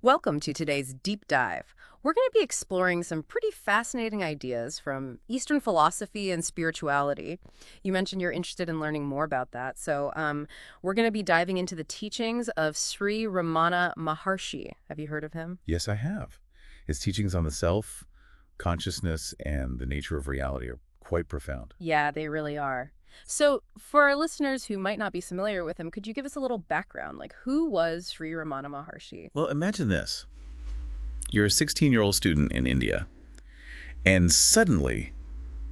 Welcome to today's deep dive. We're going to be exploring some pretty fascinating ideas from Eastern philosophy and spirituality. You mentioned you're interested in learning more about that. So we're going to be diving into the teachings of Sri Ramana Maharshi. Have you heard of him? Yes, I have. His teachings on the self, consciousness, and the nature of reality are quite profound. Yeah, they really are. So for our listeners who might not be familiar with him, could you give us a little background? Like, who was Sri Ramana Maharshi? Well, imagine this. You're a 16-year-old student in India, and suddenly,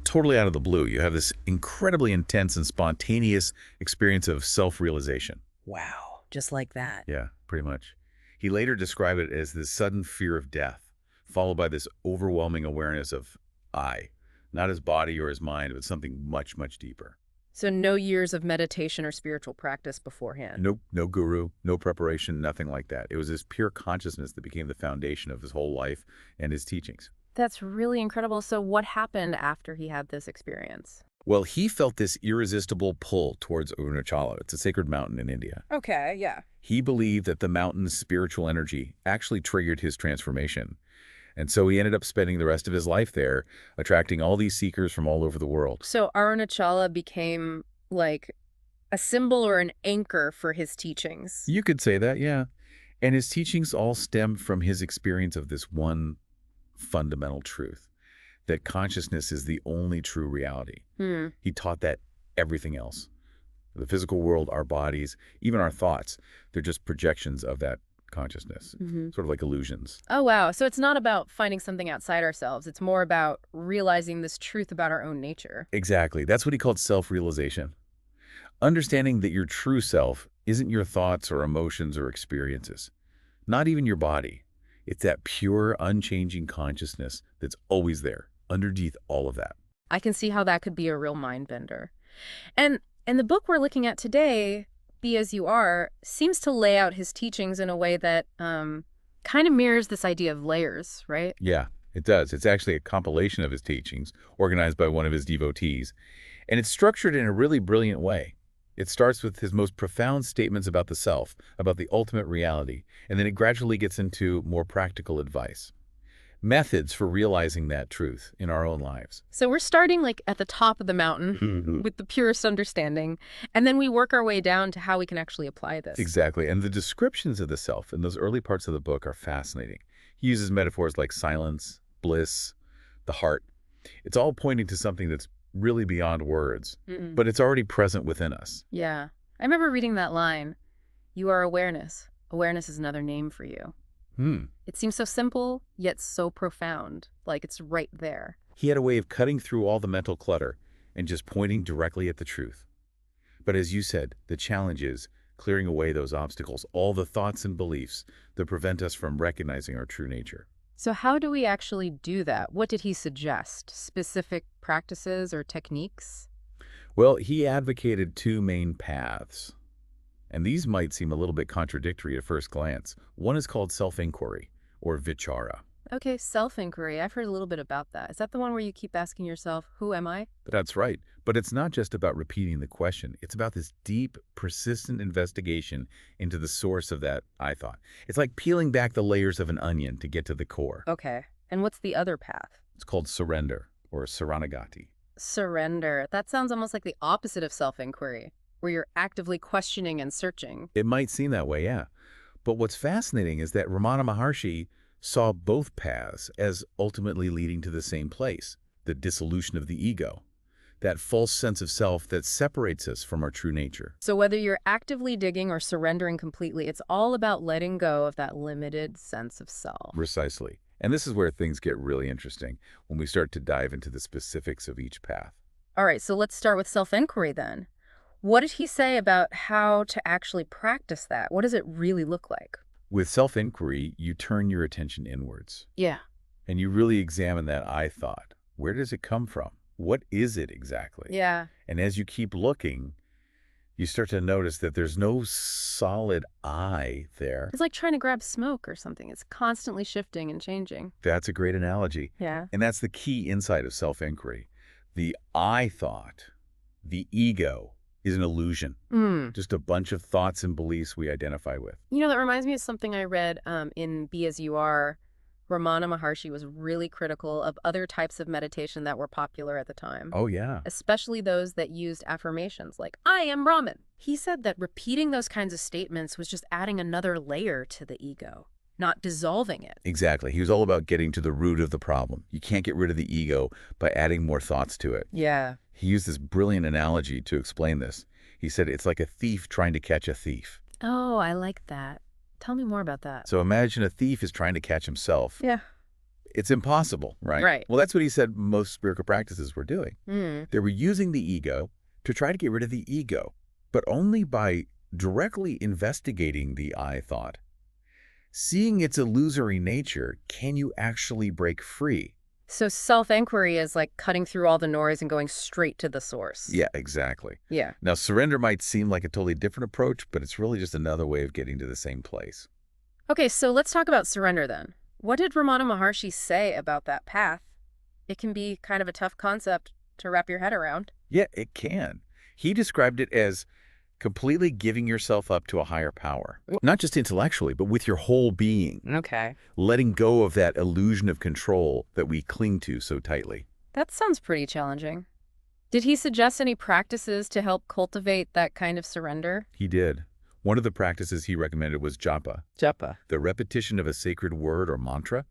totally out of the blue, you have this incredibly intense and spontaneous experience of self-realization. Wow, just like that. Yeah, pretty much. He later described it as this sudden fear of death, followed by this overwhelming awareness of I, not his body or his mind, but something much, much deeper. So no years of meditation or spiritual practice beforehand. Nope, no guru, no preparation, nothing like that. It was this pure consciousness that became the foundation of his whole life and his teachings. That's really incredible. So what happened after he had this experience? Well, he felt this irresistible pull towards Arunachala. It's a sacred mountain in India. Okay, yeah. He believed that the mountain's spiritual energy actually triggered his transformation. And so he ended up spending the rest of his life there, attracting all these seekers from all over the world. So Arunachala became like a symbol or an anchor for his teachings. You could say that, yeah. And his teachings all stemmed from his experience of this one fundamental truth, that consciousness is the only true reality. He taught that everything else, the physical world, our bodies, even our thoughts, they're just projections of that consciousness, sort of like illusions. Oh, wow. So it's not about finding something outside ourselves. It's more about realizing this truth about our own nature. Exactly. That's what he called self-realization. Understanding that your true self isn't your thoughts or emotions or experiences, not even your body. It's that pure, unchanging consciousness that's always there, underneath all of that. I can see how that could be a real mind bender. And the book we're looking at today, Be As You Are, seems to lay out his teachings in a way that kind of mirrors this idea of layers, right? Yeah, it does. It's actually a compilation of his teachings, organized by one of his devotees, and it's structured in a really brilliant way. It starts with his most profound statements about the self, about the ultimate reality, and then it gradually gets into more practical advice. Methods for realizing that truth in our own lives. So we're starting like at the top of the mountain with the purest understanding, and then we work our way down to how we can actually apply this. Exactly, and the descriptions of the self in those early parts of the book are fascinating. He uses metaphors like silence, bliss, the heart. It's all pointing to something that's really beyond words, but it's already present within us. Yeah. I remember reading that line, "You are awareness. Awareness is another name for you." It seems so simple, yet so profound, like it's right there. He had a way of cutting through all the mental clutter and just pointing directly at the truth. But as you said, the challenge is clearing away those obstacles, all the thoughts and beliefs that prevent us from recognizing our true nature. So how do we actually do that? What did he suggest? Specific practices or techniques? Well, he advocated two main paths. And these might seem a little bit contradictory at first glance. One is called self-inquiry, or vichara. Okay, self-inquiry. I've heard a little bit about that. Is that the one where you keep asking yourself, who am I? That's right. But it's not just about repeating the question. It's about this deep, persistent investigation into the source of that I thought. It's like peeling back the layers of an onion to get to the core. Okay. And what's the other path? It's called surrender, or saranagati. Surrender. That sounds almost like the opposite of self-inquiry, where you're actively questioning and searching. It might seem that way, yeah. But what's fascinating is that Ramana Maharshi saw both paths as ultimately leading to the same place, the dissolution of the ego, that false sense of self that separates us from our true nature. So whether you're actively digging or surrendering completely, it's all about letting go of that limited sense of self. Precisely. And this is where things get really interesting, when we start to dive into the specifics of each path. All right, so let's start with self-inquiry then. What did he say about how to actually practice that? What does it really look like? With self-inquiry, you turn your attention inwards, Yeah. and you really examine that I thought. Where does it come from? What is it exactly? Yeah. And as you keep looking, you start to notice that there's no solid I there. It's like trying to grab smoke or something. It's constantly shifting and changing. That's a great analogy. Yeah. And that's the key insight of self-inquiry. The I thought, the ego, is an illusion. Just a bunch of thoughts and beliefs we identify with. You know, that reminds me of something I read in Be As You Are. Ramana Maharshi was really critical of other types of meditation that were popular at the time, Oh, yeah. especially those that used affirmations like, I am Brahman. He said that repeating those kinds of statements was just adding another layer to the ego, not dissolving it. Exactly. He was all about getting to the root of the problem. You can't get rid of the ego by adding more thoughts to it. Yeah. He used this brilliant analogy to explain this. He said it's like a thief trying to catch a thief. Oh, I like that. Tell me more about that. So imagine a thief is trying to catch himself. Yeah. It's impossible, right? Right. Well, that's what he said most spiritual practices were doing. They were using the ego to try to get rid of the ego, but only by directly investigating the I thought. Seeing its illusory nature, can you actually break free? So self-inquiry is like cutting through all the noise and going straight to the source. Yeah, exactly. Yeah. Now, surrender might seem like a totally different approach, but it's really just another way of getting to the same place. Okay, so let's talk about surrender then. What did Ramana Maharshi say about that path? It can be kind of a tough concept to wrap your head around. Yeah, it can. He described it as completely giving yourself up to a higher power. Not just intellectually, but with your whole being. Okay. Letting go of that illusion of control that we cling to so tightly. That sounds pretty challenging. Did he suggest any practices to help cultivate that kind of surrender? He did. One of the practices he recommended was japa, Japa. the repetition of a sacred word or mantra.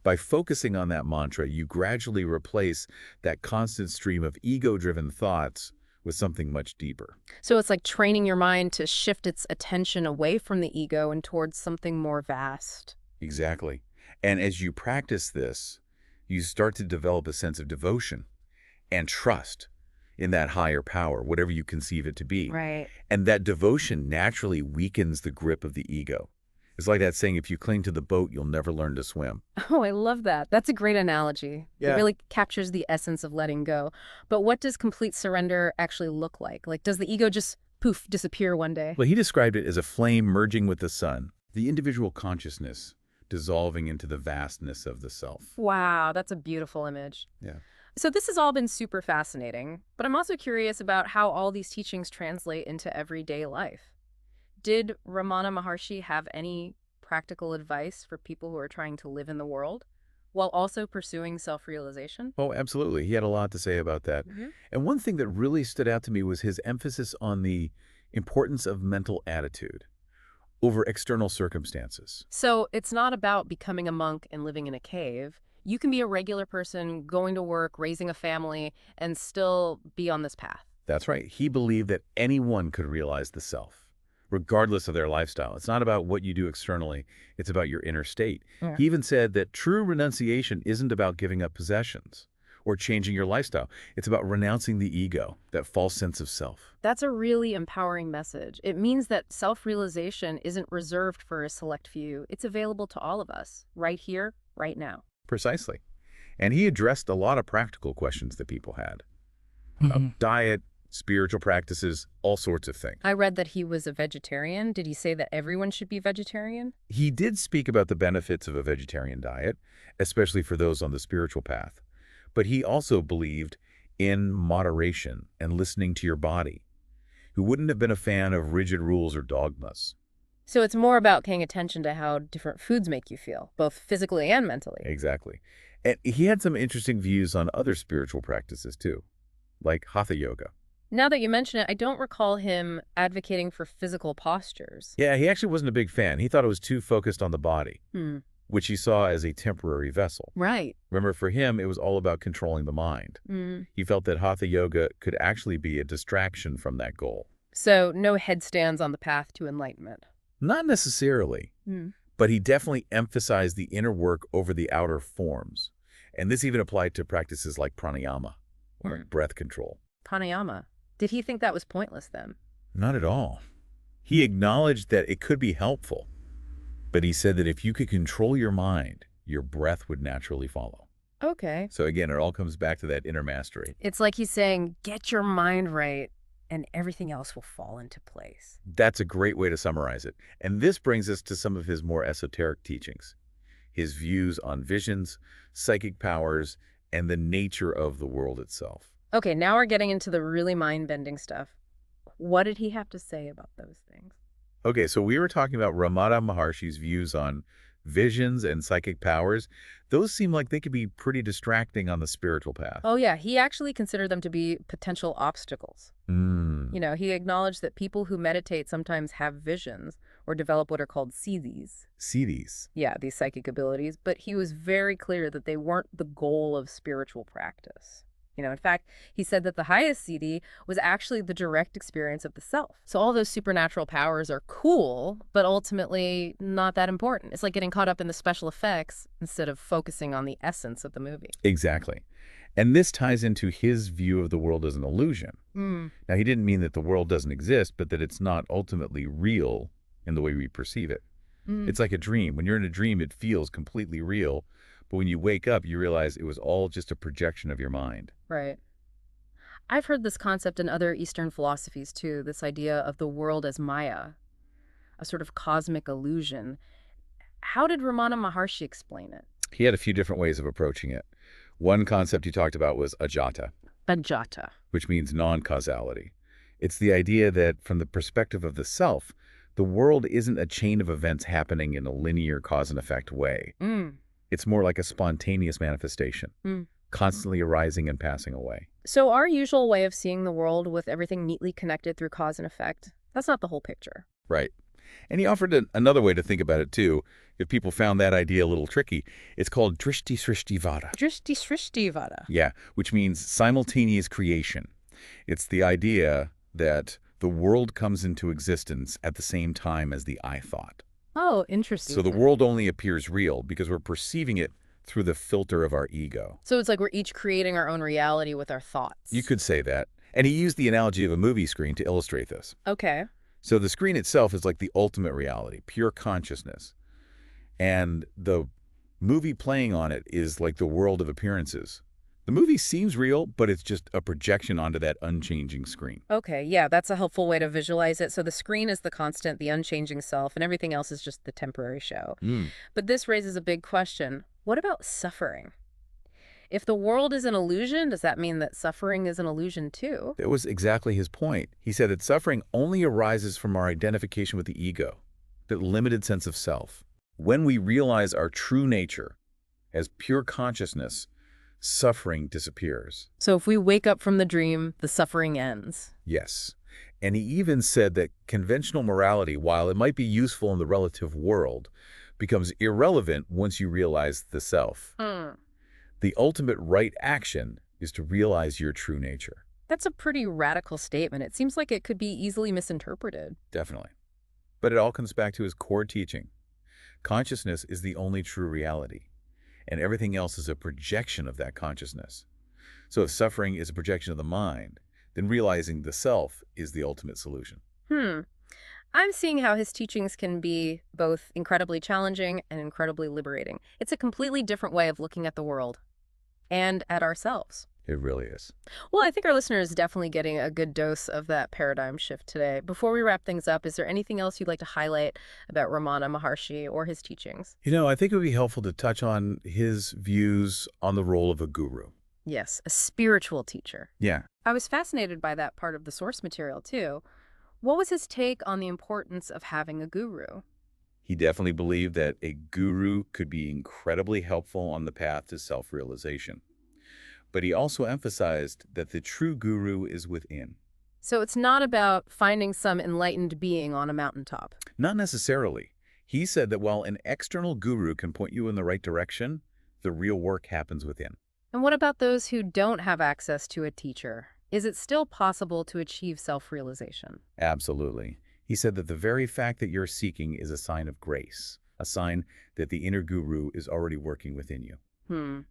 By focusing on that mantra, you gradually replace that constant stream of ego-driven thoughts with something much deeper. So it's like training your mind to shift its attention away from the ego and towards something more vast. Exactly. And as you practice this, you start to develop a sense of devotion and trust in that higher power, whatever you conceive it to be. Right. And that devotion naturally weakens the grip of the ego. It's like that saying, if you cling to the boat, you'll never learn to swim. Oh, I love that. That's a great analogy. Yeah. It really captures the essence of letting go. But what does complete surrender actually look like? Like, does the ego just, poof, disappear one day? Well, he described it as a flame merging with the sun, the individual consciousness dissolving into the vastness of the self. Wow, that's a beautiful image. Yeah. So this has all been super fascinating, but I'm also curious about how all these teachings translate into everyday life. Did Ramana Maharshi have any practical advice for people who are trying to live in the world while also pursuing self-realization? Oh, absolutely. He had a lot to say about that. And one thing that really stood out to me was his emphasis on the importance of mental attitude over external circumstances. So it's not about becoming a monk and living in a cave. You can be a regular person, going to work, raising a family, and still be on this path. That's right. He believed that anyone could realize the self, regardless of their lifestyle. It's not about what you do externally. It's about your inner state. Yeah. He even said that true renunciation isn't about giving up possessions or changing your lifestyle. It's about renouncing the ego, that false sense of self. That's a really empowering message. It means that self-realization isn't reserved for a select few. It's available to all of us, right here, right now. Precisely. And he addressed a lot of practical questions that people had about diet, spiritual practices, all sorts of things. I read that he was a vegetarian. Did he say that everyone should be vegetarian? He did speak about the benefits of a vegetarian diet, especially for those on the spiritual path. But he also believed in moderation and listening to your body. He wouldn't have been a fan of rigid rules or dogmas. So it's more about paying attention to how different foods make you feel, both physically and mentally. Exactly. And he had some interesting views on other spiritual practices too, like hatha yoga. Now that you mention it, I don't recall him advocating for physical postures. Yeah, he actually wasn't a big fan. He thought it was too focused on the body, which he saw as a temporary vessel. Right. Remember, for him, it was all about controlling the mind. He felt that hatha yoga could actually be a distraction from that goal. So no headstands on the path to enlightenment. Not necessarily, but he definitely emphasized the inner work over the outer forms. And this even applied to practices like pranayama, or breath control. Pranayama. Did he think that was pointless then? Not at all. He acknowledged that it could be helpful, but he said that if you could control your mind, your breath would naturally follow. Okay. So again, it all comes back to that inner mastery. It's like he's saying, get your mind right, and everything else will fall into place. That's a great way to summarize it. And this brings us to some of his more esoteric teachings. His views on visions, psychic powers, and the nature of the world itself. Okay, now we're getting into the really mind-bending stuff. What did he have to say about those things? Okay, so we were talking about Ramana Maharshi's views on visions and psychic powers. Those seem like they could be pretty distracting on the spiritual path. Oh, yeah, he actually considered them to be potential obstacles. Hmm. He acknowledged that people who meditate sometimes have visions or develop what are called sees. See these. Yeah, these psychic abilities, but he was very clear that they weren't the goal of spiritual practice. In fact, he said that the highest CD was actually the direct experience of the self. So all those supernatural powers are cool, but ultimately not that important. It's like getting caught up in the special effects instead of focusing on the essence of the movie. Exactly. And this ties into his view of the world as an illusion. Mm. Now, he didn't mean that the world doesn't exist, but that it's not ultimately real in the way we perceive it. Mm. It's like a dream. When you're in a dream, it feels completely real. But when you wake up, you realize it was all just a projection of your mind. Right. I've heard this concept in other Eastern philosophies too, this idea of the world as Maya, a sort of cosmic illusion. How did Ramana Maharshi explain it? He had a few different ways of approaching it. One concept he talked about was ajata, Banjata. which means non-causality. It's the idea that from the perspective of the self, the world isn't a chain of events happening in a linear cause and effect way. Mm. It's more like a spontaneous manifestation, Mm. constantly arising and passing away. So our usual way of seeing the world with everything neatly connected through cause and effect, that's not the whole picture. Right. And he offered another way to think about it, too. If people found that idea a little tricky, it's called drishti srishti vada. Drishti srishti vada. Yeah, which means simultaneous creation. It's the idea that the world comes into existence at the same time as the I thought. Oh, interesting. So the world only appears real because we're perceiving it through the filter of our ego. So it's like we're each creating our own reality with our thoughts. You could say that. And he used the analogy of a movie screen to illustrate this. Okay. So the screen itself is like the ultimate reality, pure consciousness. And the movie playing on it is like the world of appearances. The movie seems real, but it's just a projection onto that unchanging screen. Okay, yeah, that's a helpful way to visualize it. So the screen is the constant, the unchanging self, and everything else is just the temporary show. Mm. But this raises a big question. What about suffering? If the world is an illusion, does that mean that suffering is an illusion too? That was exactly his point. He said that suffering only arises from our identification with the ego, that limited sense of self. When we realize our true nature as pure consciousness, suffering disappears. So if we wake up from the dream, the suffering ends. Yes. And he even said that conventional morality, while it might be useful in the relative world, becomes irrelevant once you realize the self. The ultimate right action is to realize your true nature. That's a pretty radical statement. It seems like it could be easily misinterpreted. Definitely. But it all comes back to his core teaching. Consciousness is the only true reality, and everything else is a projection of that consciousness. So if suffering is a projection of the mind, then realizing the self is the ultimate solution. I'm seeing how his teachings can be both incredibly challenging and incredibly liberating. It's a completely different way of looking at the world and at ourselves. It really is. Well, I think our listener is definitely getting a good dose of that paradigm shift today. Before we wrap things up, is there anything else you'd like to highlight about Ramana Maharshi or his teachings? I think it would be helpful to touch on his views on the role of a guru. Yes, a spiritual teacher. Yeah. I was fascinated by that part of the source material, too. What was his take on the importance of having a guru? He definitely believed that a guru could be incredibly helpful on the path to self-realization. But he also emphasized that the true guru is within. So it's not about finding some enlightened being on a mountaintop. Not necessarily. He said that while an external guru can point you in the right direction, the real work happens within. And what about those who don't have access to a teacher? Is it still possible to achieve self-realization? Absolutely. He said that the very fact that you're seeking is a sign of grace, a sign that the inner guru is already working within you.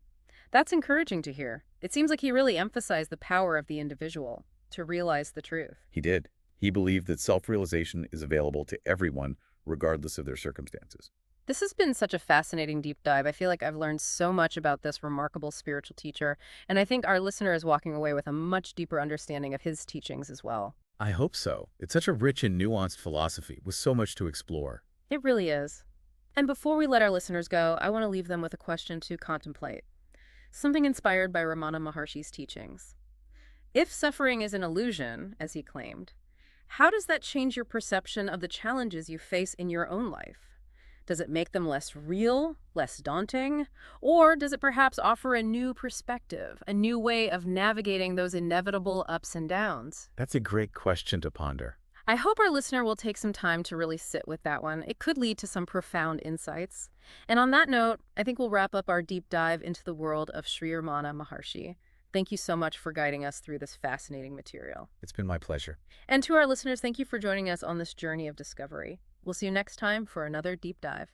That's encouraging to hear. It seems like he really emphasized the power of the individual to realize the truth. He did. He believed that self-realization is available to everyone, regardless of their circumstances. This has been such a fascinating deep dive. I feel like I've learned so much about this remarkable spiritual teacher, and I think our listener is walking away with a much deeper understanding of his teachings as well. I hope so. It's such a rich and nuanced philosophy with so much to explore. It really is. And before we let our listeners go, I want to leave them with a question to contemplate. Something inspired by Ramana Maharshi's teachings. If suffering is an illusion, as he claimed, How does that change your perception of the challenges you face in your own life? Does it make them less real, less daunting? Or does it perhaps offer a new perspective, a new way of navigating those inevitable ups and downs? That's a great question to ponder. I hope our listener will take some time to really sit with that one. It could lead to some profound insights. And on that note, I think we'll wrap up our deep dive into the world of Sri Ramana Maharshi. Thank you so much for guiding us through this fascinating material. It's been my pleasure. And to our listeners, thank you for joining us on this journey of discovery. We'll see you next time for another deep dive.